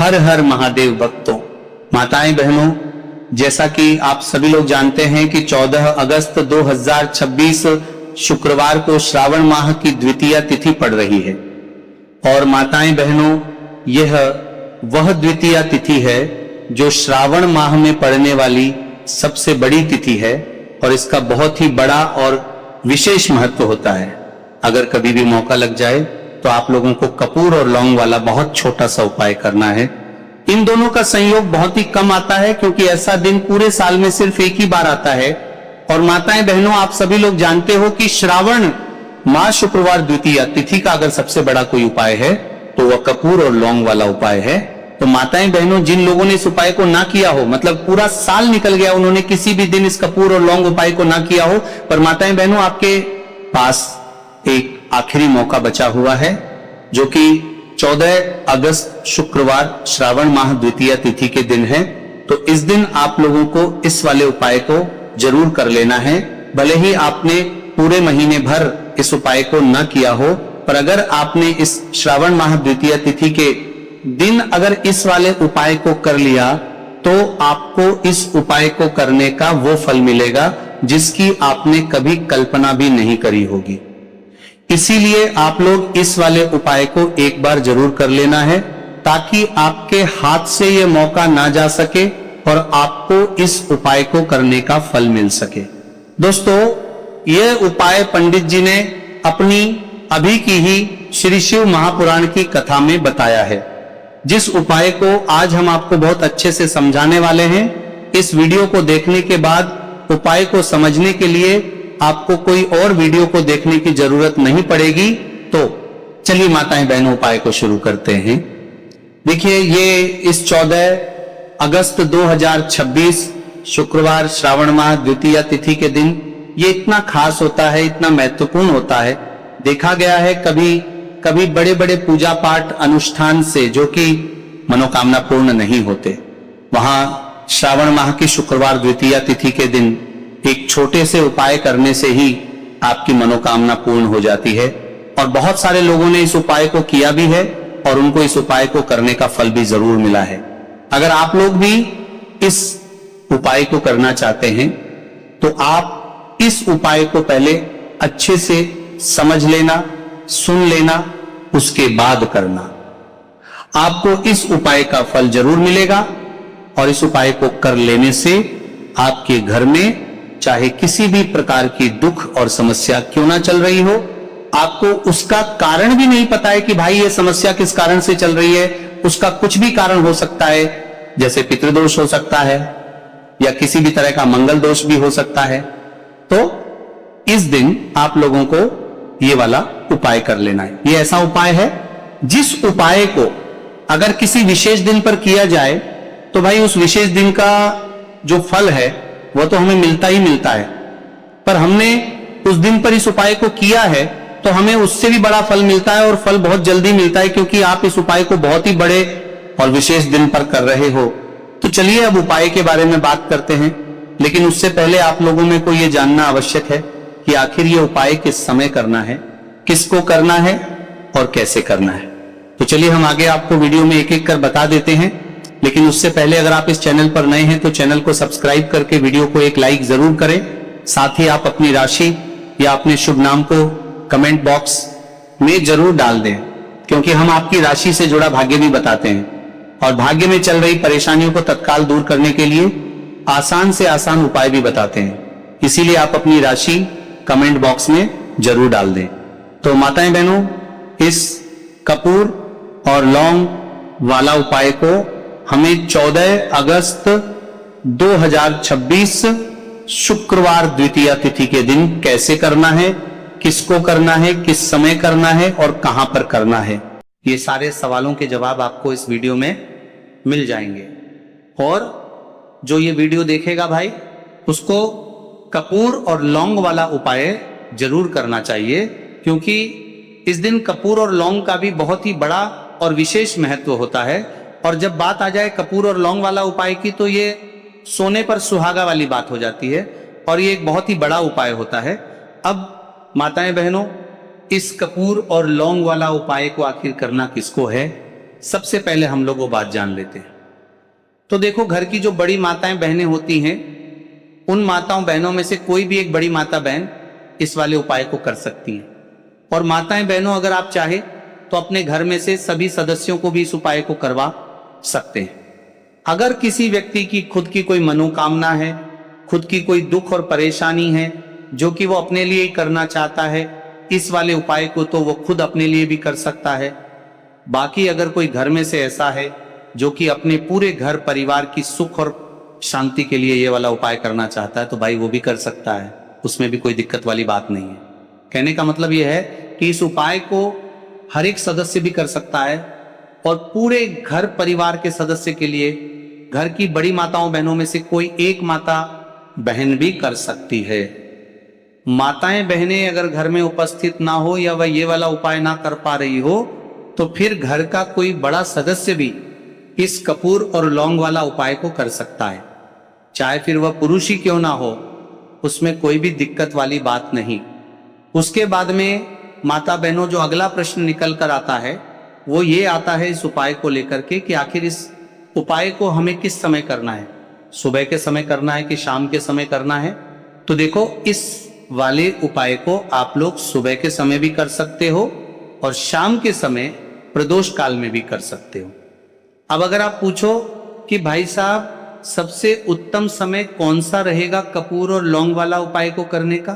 हर हर महादेव भक्तों, माताएं बहनों, जैसा कि आप सभी लोग जानते हैं कि 14 अगस्त 2026 शुक्रवार को श्रावण माह की द्वितीया तिथि पड़ रही है। और माताएं बहनों, यह वह द्वितीया तिथि है जो श्रावण माह में पड़ने वाली सबसे बड़ी तिथि है और इसका बहुत ही बड़ा और विशेष महत्व होता है। अगर कभी भी मौका लग जाए तो आप लोगों को कपूर और लौंग वाला बहुत छोटा सा उपाय करना है। इन दोनों का संयोग बहुत ही कम आता है क्योंकि ऐसा दिन पूरे साल में सिर्फ एक ही बार आता है। और माताएं बहनों, आप सभी लोग जानते हो कि श्रावण माह शुक्रवार द्वितीया तिथि का अगर सबसे बड़ा कोई उपाय है तो वह कपूर और लौंग वाला उपाय है। तो माताएं बहनों, जिन लोगों ने इस उपाय को ना किया हो, मतलब पूरा साल निकल गया, उन्होंने किसी भी दिन इस कपूर और लौंग उपाय को ना किया हो, पर माताएं बहनों आपके पास एक आखिरी मौका बचा हुआ है जो कि 14 अगस्त शुक्रवार श्रावण माह द्वितीया तिथि के दिन है। तो इस दिन आप लोगों को इस वाले उपाय को जरूर कर लेना है। भले ही आपने पूरे महीने भर इस उपाय को न किया हो, पर अगर आपने इस श्रावण माह द्वितीया तिथि के दिन अगर इस वाले उपाय को कर लिया तो आपको इस उपाय को करने का वो फल मिलेगा जिसकी आपने कभी कल्पना भी नहीं करी होगी। इसीलिए आप लोग इस वाले उपाय को एक बार जरूर कर लेना है ताकि आपके हाथ से यह मौका ना जा सके और आपको इस उपाय को करने का फल मिल सके। दोस्तों, यह उपाय पंडित जी ने अपनी अभी की ही श्री शिव महापुराण की कथा में बताया है, जिस उपाय को आज हम आपको बहुत अच्छे से समझाने वाले हैं। इस वीडियो को देखने के बाद उपाय को समझने के लिए आपको कोई और वीडियो को देखने की जरूरत नहीं पड़ेगी। तो चलिए माताएं बहनों, उपाय को शुरू करते हैं। देखिए, ये इस 14 अगस्त 2026 शुक्रवार श्रावण माह द्वितीया तिथि के दिन ये इतना खास होता है, इतना महत्वपूर्ण होता है। देखा गया है कभी बड़े बड़े पूजा पाठ अनुष्ठान से जो कि मनोकामना पूर्ण नहीं होते, वहां श्रावण माह की शुक्रवार द्वितीया तिथि के दिन एक छोटे से उपाय करने से ही आपकी मनोकामना पूर्ण हो जाती है। और बहुत सारे लोगों ने इस उपाय को किया भी है और उनको इस उपाय को करने का फल भी जरूर मिला है। अगर आप लोग भी इस उपाय को करना चाहते हैं तो आप इस उपाय को पहले अच्छे से समझ लेना, सुन लेना, उसके बाद करना। आपको इस उपाय का फल जरूर मिलेगा और इस उपाय को कर लेने से आपके घर में चाहे किसी भी प्रकार की दुख और समस्या क्यों ना चल रही हो, आपको उसका कारण भी नहीं पता है कि भाई ये समस्या किस कारण से चल रही है, उसका कुछ भी कारण हो सकता है, जैसे पितृदोष हो सकता है या किसी भी तरह का मंगल दोष भी हो सकता है। तो इस दिन आप लोगों को ये वाला उपाय कर लेना है। ये ऐसा उपाय है जिस उपाय को अगर किसी विशेष दिन पर किया जाए तो भाई उस विशेष दिन का जो फल है वो तो हमें मिलता ही मिलता है, पर हमने उस दिन पर इस उपाय को किया है तो हमें उससे भी बड़ा फल मिलता है और फल बहुत जल्दी मिलता है क्योंकि आप इस उपाय को बहुत ही बड़े और विशेष दिन पर कर रहे हो। तो चलिए अब उपाय के बारे में बात करते हैं, लेकिन उससे पहले आप लोगों में को यह जानना आवश्यक है कि आखिर ये उपाय किस समय करना है, किसको करना है और कैसे करना है। तो चलिए हम आगे आपको वीडियो में एक एक कर बता देते हैं, लेकिन उससे पहले अगर आप इस चैनल पर नए हैं तो चैनल को सब्सक्राइब करके वीडियो को एक लाइक जरूर करें। साथ ही आप अपनी राशि या अपने शुभ नाम को कमेंट बॉक्स में जरूर डाल दें, क्योंकि हम आपकी राशि से जुड़ा भाग्य भी बताते हैं और भाग्य में चल रही परेशानियों को तत्काल दूर करने के लिए आसान से आसान उपाय भी बताते हैं। इसीलिए आप अपनी राशि कमेंट बॉक्स में जरूर डाल दें। तो माताएं बहनों, इस कपूर और लौंग वाला उपाय को हमें 14 अगस्त 2026 शुक्रवार द्वितीया तिथि के दिन कैसे करना है, किसको करना है, किस समय करना है और कहां पर करना है, ये सारे सवालों के जवाब आपको इस वीडियो में मिल जाएंगे। और जो ये वीडियो देखेगा भाई, उसको कपूर और लौंग वाला उपाय जरूर करना चाहिए, क्योंकि इस दिन कपूर और लौंग का भी बहुत ही बड़ा और विशेष महत्व होता है। और जब बात आ जाए कपूर और लौंग वाला उपाय की तो ये सोने पर सुहागा वाली बात हो जाती है और ये एक बहुत ही बड़ा उपाय होता है। अब माताएं बहनों, इस कपूर और लौंग वाला उपाय को आखिर करना किसको है, सबसे पहले हम लोग वो बात जान लेते हैं। तो देखो, घर की जो बड़ी माताएं बहनें होती हैं, उन माताओं बहनों में से कोई भी एक बड़ी माता बहन इस वाले उपाय को कर सकती हैं। और माताएं बहनों, अगर आप चाहे तो अपने घर में से सभी सदस्यों को भी इस उपाय को करवा सकते हैं। अगर किसी व्यक्ति की खुद की कोई मनोकामना है, खुद की कोई दुख और परेशानी है जो कि वो अपने लिए ही करना चाहता है, इस वाले उपाय को तो वो खुद अपने लिए भी कर सकता है। बाकी अगर कोई घर में से ऐसा है जो कि अपने पूरे घर परिवार की सुख और शांति के लिए ये वाला उपाय करना चाहता है, तो भाई वो भी कर सकता है, उसमें भी कोई दिक्कत वाली बात नहीं है। कहने का मतलब ये है कि इस उपाय को हर एक सदस्य भी कर सकता है और पूरे घर परिवार के सदस्य के लिए घर की बड़ी माताओं बहनों में से कोई एक माता बहन भी कर सकती है। माताएं बहनें अगर घर में उपस्थित ना हो या वह ये वाला उपाय ना कर पा रही हो, तो फिर घर का कोई बड़ा सदस्य भी इस कपूर और लौंग वाला उपाय को कर सकता है, चाहे फिर वह पुरुष ही क्यों ना हो, उसमें कोई भी दिक्कत वाली बात नहीं। उसके बाद में माता बहनों, जो अगला प्रश्न निकल कर आता है वो ये आता है इस उपाय को लेकर के कि आखिर इस उपाय को हमें किस समय करना है, सुबह के समय करना है कि शाम के समय करना है। तो देखो, इस वाले उपाय को आप लोग सुबह के समय भी कर सकते हो और शाम के समय प्रदोष काल में भी कर सकते हो। अब अगर आप पूछो कि भाई साहब सबसे उत्तम समय कौन सा रहेगा कपूर और लौंग वाला उपाय को करने का,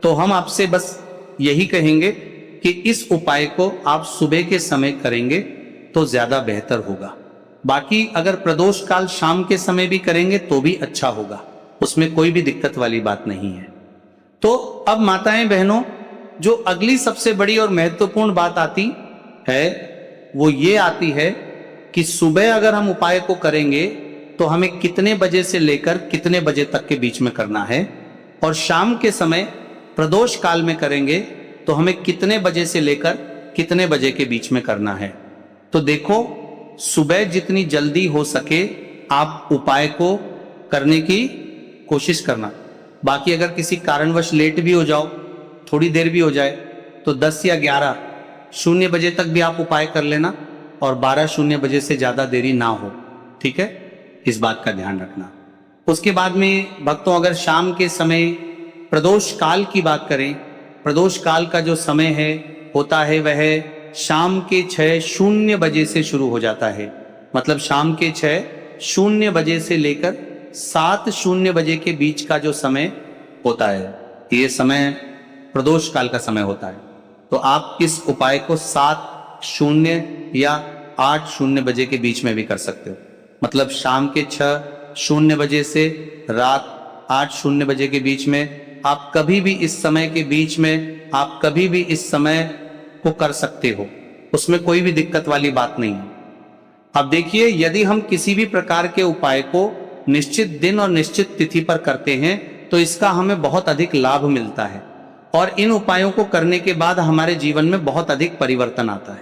तो हम आपसे बस यही कहेंगे कि इस उपाय को आप सुबह के समय करेंगे तो ज्यादा बेहतर होगा। बाकी अगर प्रदोष काल शाम के समय भी करेंगे तो भी अच्छा होगा, उसमें कोई भी दिक्कत वाली बात नहीं है। तो अब माताएं बहनों, जो अगली सबसे बड़ी और महत्वपूर्ण बात आती है वो ये आती है कि सुबह अगर हम उपाय को करेंगे तो हमें कितने बजे से लेकर कितने बजे तक के बीच में करना है, और शाम के समय प्रदोष काल में करेंगे तो हमें कितने बजे से लेकर कितने बजे के बीच में करना है। तो देखो, सुबह जितनी जल्दी हो सके आप उपाय को करने की कोशिश करना। बाकी अगर किसी कारणवश लेट भी हो जाओ, थोड़ी देर भी हो जाए, तो 10 या 11:00 बजे तक भी आप उपाय कर लेना और 12:00 बजे से ज्यादा देरी ना हो, ठीक है, इस बात का ध्यान रखना। उसके बाद में भक्तों, अगर शाम के समय प्रदोष काल की बात करें, प्रदोष काल का जो समय है होता है वह शाम के 6:00 बजे से शुरू हो जाता है। मतलब शाम के 6:00 बजे से लेकर 7:00 बजे के बीच का जो समय होता है, ये समय प्रदोष काल का समय होता है। तो आप इस उपाय को 7:00 या 8:00 बजे के बीच में भी कर सकते हो। मतलब शाम के 6:00 बजे से रात 8:00 बजे के बीच में आप कभी भी इस समय के बीच में आप कभी भी इस समय को कर सकते हो, उसमें कोई भी दिक्कत वाली बात नहीं है। अब देखिए, यदि हम किसी भी प्रकार के उपाय को निश्चित दिन और निश्चित तिथि पर करते हैं तो इसका हमें बहुत अधिक लाभ मिलता है और इन उपायों को करने के बाद हमारे जीवन में बहुत अधिक परिवर्तन आता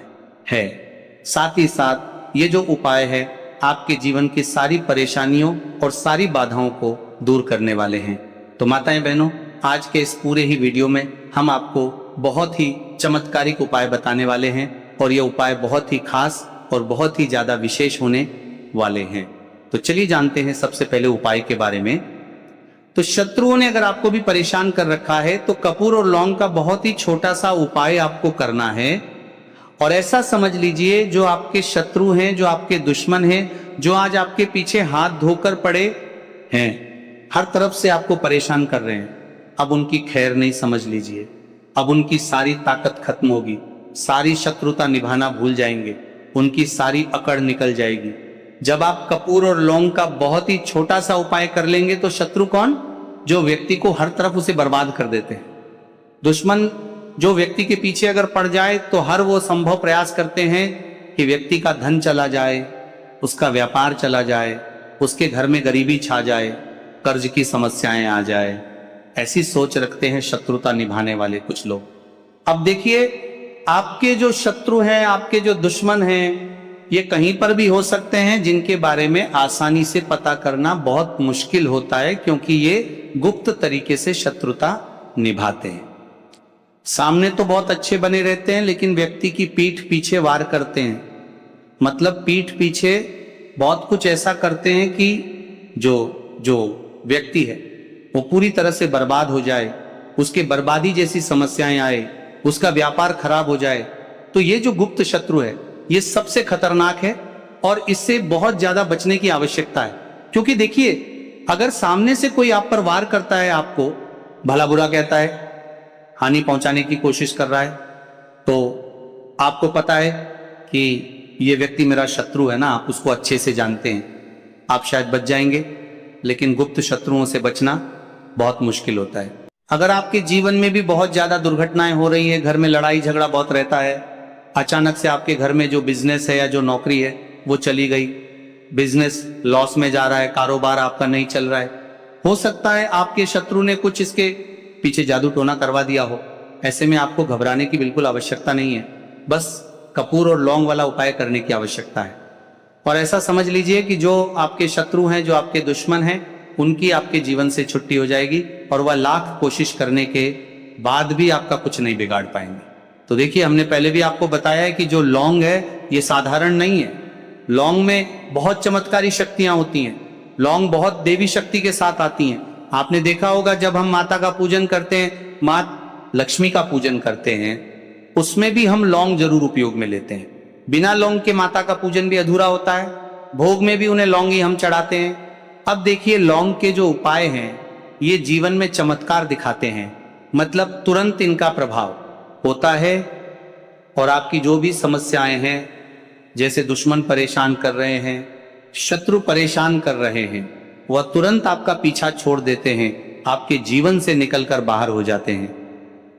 है। साथ ही साथ ये जो उपाय है आपके जीवन की सारी परेशानियों और सारी बाधाओं को दूर करने वाले हैं। तो माताएं बहनों, आज के इस पूरे ही वीडियो में हम आपको बहुत ही चमत्कारिक उपाय बताने वाले हैं और ये उपाय बहुत ही खास और बहुत ही ज्यादा विशेष होने वाले हैं। तो चलिए जानते हैं सबसे पहले उपाय के बारे में। तो शत्रुओं ने अगर आपको भी परेशान कर रखा है तो कपूर और लौंग का बहुत ही छोटा सा उपाय आपको करना है। और ऐसा समझ लीजिए, जो आपके शत्रु हैं, जो आपके दुश्मन हैं, जो आज आपके पीछे हाथ धोकर पड़े हैं, हर तरफ से आपको परेशान कर रहे हैं, अब उनकी खैर नहीं समझ लीजिए। अब उनकी सारी ताकत खत्म होगी, सारी शत्रुता निभाना भूल जाएंगे, उनकी सारी अकड़ निकल जाएगी। जब आप कपूर और लौंग का बहुत ही छोटा सा उपाय कर लेंगे तो शत्रु कौन? जो व्यक्ति को हर तरफ उसे बर्बाद कर देते हैं। दुश्मन जो व्यक्ति के पीछे अगर पड़ जाए तो हर वो संभव प्रयास करते हैं कि व्यक्ति का धन चला जाए, उसका व्यापार चला जाए, उसके घर में गरीबी छा जाए, कर्ज की समस्याएं आ जाए। ऐसी सोच रखते हैं शत्रुता निभाने वाले कुछ लोग। अब देखिए, आपके जो शत्रु हैं, आपके जो दुश्मन हैं, ये कहीं पर भी हो सकते हैं, जिनके बारे में आसानी से पता करना बहुत मुश्किल होता है, क्योंकि ये गुप्त तरीके से शत्रुता निभाते हैं। सामने तो बहुत अच्छे बने रहते हैं, लेकिन व्यक्ति की पीठ पीछे वार करते हैं। मतलब पीठ पीछे बहुत कुछ ऐसा करते हैं कि जो जो व्यक्ति है वो पूरी तरह से बर्बाद हो जाए, उसके बर्बादी जैसी समस्याएं आए, उसका व्यापार खराब हो जाए। तो ये जो गुप्त शत्रु है ये सबसे खतरनाक है और इससे बहुत ज्यादा बचने की आवश्यकता है। क्योंकि देखिए, अगर सामने से कोई आप पर वार करता है, आपको भला बुरा कहता है, हानि पहुंचाने की कोशिश कर रहा है, तो आपको पता है कि ये व्यक्ति मेरा शत्रु है ना, आप उसको अच्छे से जानते हैं, आप शायद बच जाएंगे। लेकिन गुप्त शत्रुओं से बचना बहुत मुश्किल होता है। अगर आपके जीवन में भी बहुत ज्यादा दुर्घटनाएं हो रही है, घर में लड़ाई झगड़ा बहुत रहता है, अचानक से आपके घर में जो बिजनेस है या जो नौकरी है वो चली गई, बिजनेस लॉस में जा रहा है, कारोबार आपका नहीं चल रहा है, हो सकता है आपके शत्रु ने कुछ इसके पीछे जादू टोना करवा दिया हो। ऐसे में आपको घबराने की बिल्कुल आवश्यकता नहीं है, बस कपूर और लौंग वाला उपाय करने की आवश्यकता है। और ऐसा समझ लीजिए कि जो आपके शत्रु हैं, जो आपके दुश्मन हैं, उनकी आपके जीवन से छुट्टी हो जाएगी और वह लाख कोशिश करने के बाद भी आपका कुछ नहीं बिगाड़ पाएंगे। तो देखिए, हमने पहले भी आपको बताया है कि जो लौंग है ये साधारण नहीं है। लौंग में बहुत चमत्कारी शक्तियां होती हैं, लौंग बहुत देवी शक्ति के साथ आती हैं। आपने देखा होगा जब हम माता का पूजन करते हैं, माँ लक्ष्मी का पूजन करते हैं, उसमें भी हम लौंग जरूर उपयोग में लेते हैं। बिना लौंग के माता का पूजन भी अधूरा होता है, भोग में भी उन्हें लौंग ही हम चढ़ाते हैं। अब देखिए, लौंग के जो उपाय हैं ये जीवन में चमत्कार दिखाते हैं, मतलब तुरंत इनका प्रभाव होता है और आपकी जो भी समस्याएं हैं, जैसे दुश्मन परेशान कर रहे हैं, शत्रु परेशान कर रहे हैं, वह तुरंत आपका पीछा छोड़ देते हैं, आपके जीवन से निकलकर बाहर हो जाते हैं।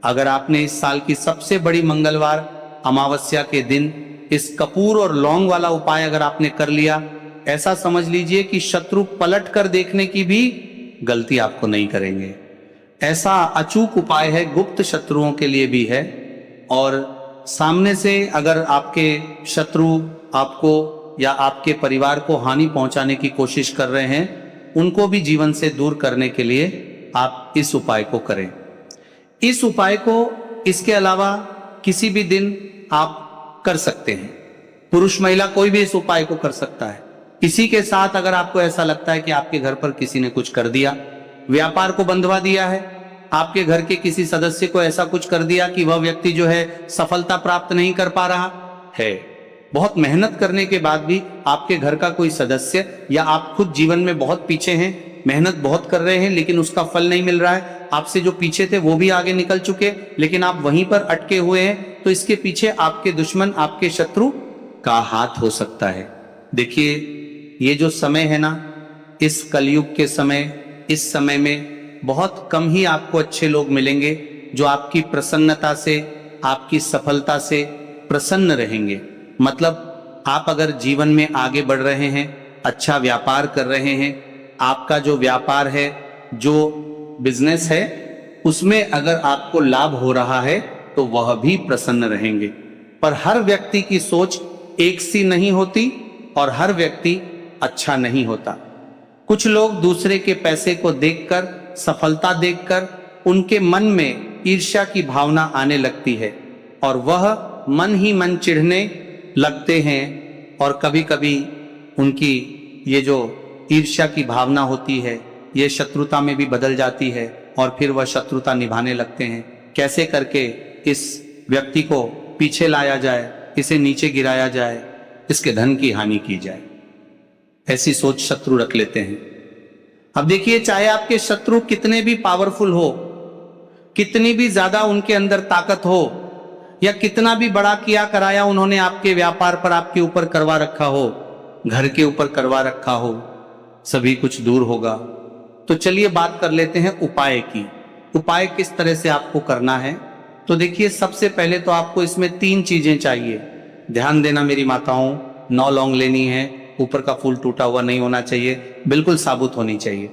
अगर आपने इस साल की सबसे बड़ी मंगलवार अमावस्या के दिन इस कपूर और लौंग वाला उपाय अगर आपने कर लिया, ऐसा समझ लीजिए कि शत्रु पलट कर देखने की भी गलती आपको नहीं करेंगे। ऐसा अचूक उपाय है, गुप्त शत्रुओं के लिए भी है। और सामने से अगर आपके शत्रु आपको या आपके परिवार को हानि पहुंचाने की कोशिश कर रहे हैं, उनको भी जीवन से दूर करने के लिए आप इस उपाय को करें। इस उपाय को इसके अलावा किसी भी दिन आप कर सकते हैं, पुरुष महिला कोई भी इस उपाय को कर सकता है। इसी के साथ अगर आपको ऐसा लगता है कि आपके घर पर किसी ने कुछ कर दिया, व्यापार को बंधवा दिया है, आपके घर के किसी सदस्य को ऐसा कुछ कर दिया कि वह व्यक्ति जो है सफलता प्राप्त नहीं कर पा रहा है, बहुत मेहनत करने के बाद भी आपके घर का कोई सदस्य या आप खुद जीवन में बहुत पीछे हैं, मेहनत बहुत कर रहे हैं लेकिन उसका फल नहीं मिल रहा है, आपसे जो पीछे थे वो भी आगे निकल चुके लेकिन आप वहीं पर अटके हुए हैं, तो इसके पीछे आपके दुश्मन, आपके शत्रु का हाथ हो सकता है। देखिए, ये जो समय है ना, इस कलयुग के समय, इस समय में बहुत कम ही आपको अच्छे लोग मिलेंगे जो आपकी प्रसन्नता से, आपकी सफलता से प्रसन्न रहेंगे। मतलब आप अगर जीवन में आगे बढ़ रहे हैं, अच्छा व्यापार कर रहे हैं, आपका जो व्यापार है, जो बिजनेस है, उसमें अगर आपको लाभ हो रहा है तो वह भी प्रसन्न रहेंगे। पर हर व्यक्ति की सोच एक सी नहीं होती और हर व्यक्ति अच्छा नहीं होता। कुछ लोग दूसरे के पैसे को देखकर, सफलता देखकर उनके मन में ईर्ष्या की भावना आने लगती है और वह मन ही मन चिढ़ने लगते हैं और कभी कभी उनकी ये जो ईर्ष्या की भावना होती है ये शत्रुता में भी बदल जाती है और फिर वह शत्रुता निभाने लगते हैं। कैसे करके इस व्यक्ति को पीछे लाया जाए, इसे नीचे गिराया जाए, इसके धन की हानि की जाए, ऐसी सोच शत्रु रख लेते हैं। अब देखिए, चाहे आपके शत्रु कितने भी पावरफुल हो, कितनी भी ज्यादा उनके अंदर ताकत हो, या कितना भी बड़ा किया कराया उन्होंने आपके व्यापार पर, आपके ऊपर करवा रखा हो, घर के ऊपर करवा रखा हो, सभी कुछ दूर होगा। तो चलिए बात कर लेते हैं उपाय की। उपाय किस तरह से आपको करना है। तो देखिए, सबसे पहले तो आपको इसमें 3 चीजें चाहिए। ध्यान देना मेरी माताओं, 9 लौंग लेनी है, ऊपर का फूल टूटा हुआ नहीं होना चाहिए, बिल्कुल साबुत होनी चाहिए।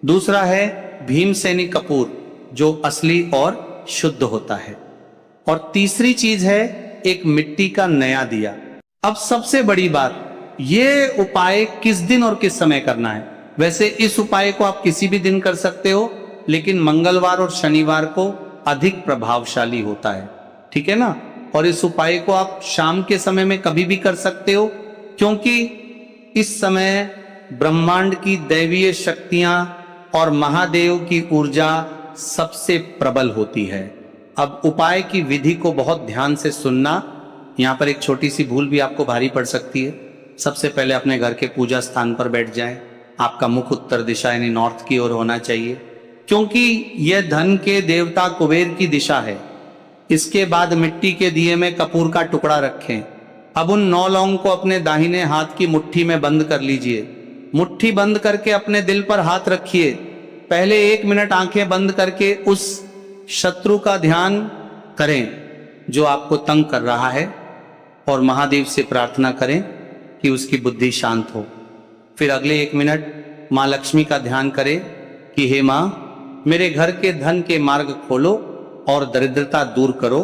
दूसरा है भीमसेनी कपूर, जो असली और शुद्ध होता है। और तीसरी चीज है एक मिट्टी का नया दिया। अब सबसे बड़ी बात, ये उपाय किस दिन और किस समय करना है। वैसे इस उपाय को आप किसी भी दिन कर सकते हो, लेकिन मंगलवार और शनिवार को अधिक प्रभावशाली होता है, ठीक है ना। और इस उपाय को आप शाम के समय में कभी भी कर सकते हो, क्योंकि इस समय ब्रह्मांड की दैवीय शक्तियां और महादेव की ऊर्जा सबसे प्रबल होती है। अब उपाय की विधि को बहुत ध्यान से सुनना। यहाँ पर एक छोटी सी भूल भी आपको भारी पड़ सकती है। सबसे पहले अपने घर के पूजा स्थान पर बैठ जाएं। आपका मुख उत्तर दिशा यानी नॉर्थ की ओर होना चाहिए, क्योंकि यह धन के देवता कुबेर की दिशा है। इसके बाद मिट्टी के दिए में कपूर का टुकड़ा रखें। अब उन 9 लौंग को अपने दाहिने हाथ की मुट्ठी में बंद कर लीजिए। मुट्ठी बंद करके अपने दिल पर हाथ रखिए। पहले 1 मिनट आंखें बंद करके उस शत्रु का ध्यान करें जो आपको तंग कर रहा है, और महादेव से प्रार्थना करें कि उसकी बुद्धि शांत हो। फिर अगले 1 मिनट माँ लक्ष्मी का ध्यान करें कि हे माँ, मेरे घर के धन के मार्ग खोलो और दरिद्रता दूर करो।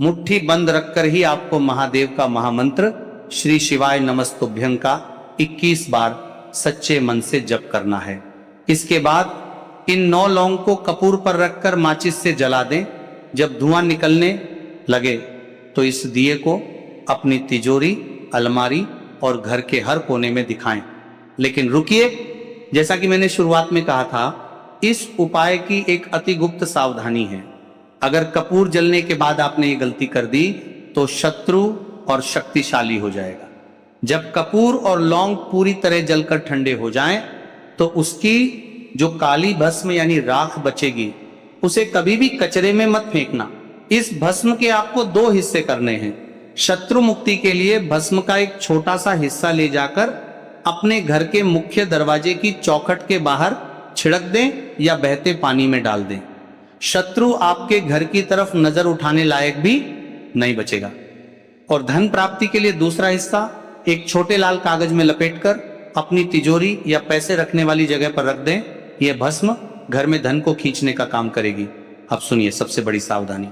मुट्ठी बंद रखकर ही आपको महादेव का महामंत्र श्री शिवाय नमस्तुभ्यं का 21 बार सच्चे मन से जप करना है। इसके बाद इन 9 लौंग को कपूर पर रखकर माचिस से जला दें। जब धुआं निकलने लगे तो इस दिए को अपनी तिजोरी, अलमारी और घर के हर कोने में दिखाएं। लेकिन रुकिए, जैसा कि मैंने शुरुआत में कहा था, इस उपाय की एक अति गुप्त सावधानी है। अगर कपूर जलने के बाद आपने ये गलती कर दी तो शत्रु और शक्तिशाली हो जाएगा। जब कपूर और लौंग पूरी तरह जलकर ठंडे हो जाएं, तो उसकी जो काली भस्म यानी राख बचेगी, उसे कभी भी कचरे में मत फेंकना। इस भस्म के आपको 2 हिस्से करने हैं। शत्रु मुक्ति के लिए भस्म का एक छोटा सा हिस्सा ले जाकर अपने घर के मुख्य दरवाजे की चौखट के बाहर छिड़क दें या बहते पानी में डाल दें। शत्रु आपके घर की तरफ नजर उठाने लायक भी नहीं बचेगा। और धन प्राप्ति के लिए दूसरा हिस्सा एक छोटे लाल कागज में लपेटकर अपनी तिजोरी या पैसे रखने वाली जगह पर रख दें। यह भस्म घर में धन को खींचने का काम करेगी। अब सुनिए सबसे बड़ी सावधानी,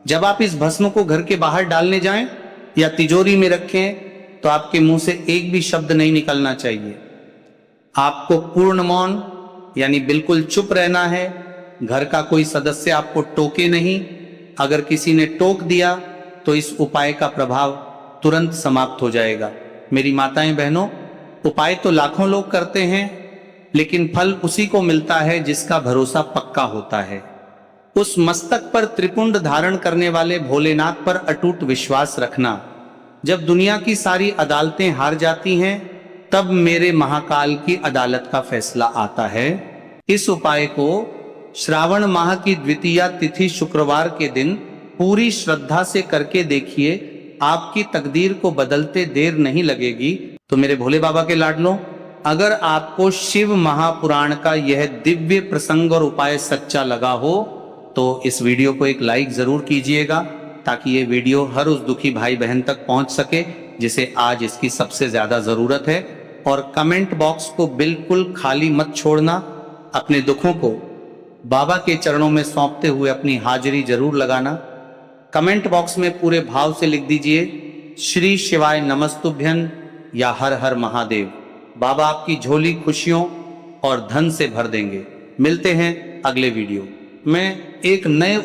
जब आप इस भस्म को घर के बाहर डालने जाएं या तिजोरी में रखें तो आपके मुंह से एक भी शब्द नहीं निकलना चाहिए। आपको पूर्ण मौन यानी बिल्कुल चुप रहना है। घर का कोई सदस्य आपको टोके नहीं। अगर किसी ने टोक दिया तो इस उपाय का प्रभाव तुरंत समाप्त हो जाएगा। मेरी माताएं बहनों, उपाय तो लाखों लोग करते हैं, लेकिन फल उसी को मिलता है जिसका भरोसा पक्का होता है। उस मस्तक पर त्रिपुंड धारण करने वाले भोलेनाथ पर अटूट विश्वास रखना। जब दुनिया की सारी अदालतें हार जाती हैं, तब मेरे महाकाल की अदालत का फैसला आता है। इस उपाय को श्रावण माह की द्वितीया तिथि शुक्रवार के दिन पूरी श्रद्धा से करके देखिए। आपकी तकदीर को बदलते देर नहीं लगेगी। तो मेरे भोले बाबा के लाडलों, अगर आपको शिव महापुराण का यह दिव्य प्रसंग और उपाय सच्चा लगा हो तो इस वीडियो को एक लाइक जरूर कीजिएगा, ताकि ये वीडियो हर उस दुखी भाई बहन तक पहुंच सके जिसे आज इसकी सबसे ज्यादा जरूरत है। और कमेंट बॉक्स को बिल्कुल खाली मत छोड़ना। अपने दुखों को बाबा के चरणों में सौंपते हुए अपनी हाजिरी जरूर लगाना। कमेंट बॉक्स में पूरे भाव से लिख दीजिए श्री शिवाय नमस्तुभ्यं या हर हर महादेव। बाबा आपकी झोली खुशियों और धन से भर देंगे। मिलते हैं अगले वीडियो में एक नए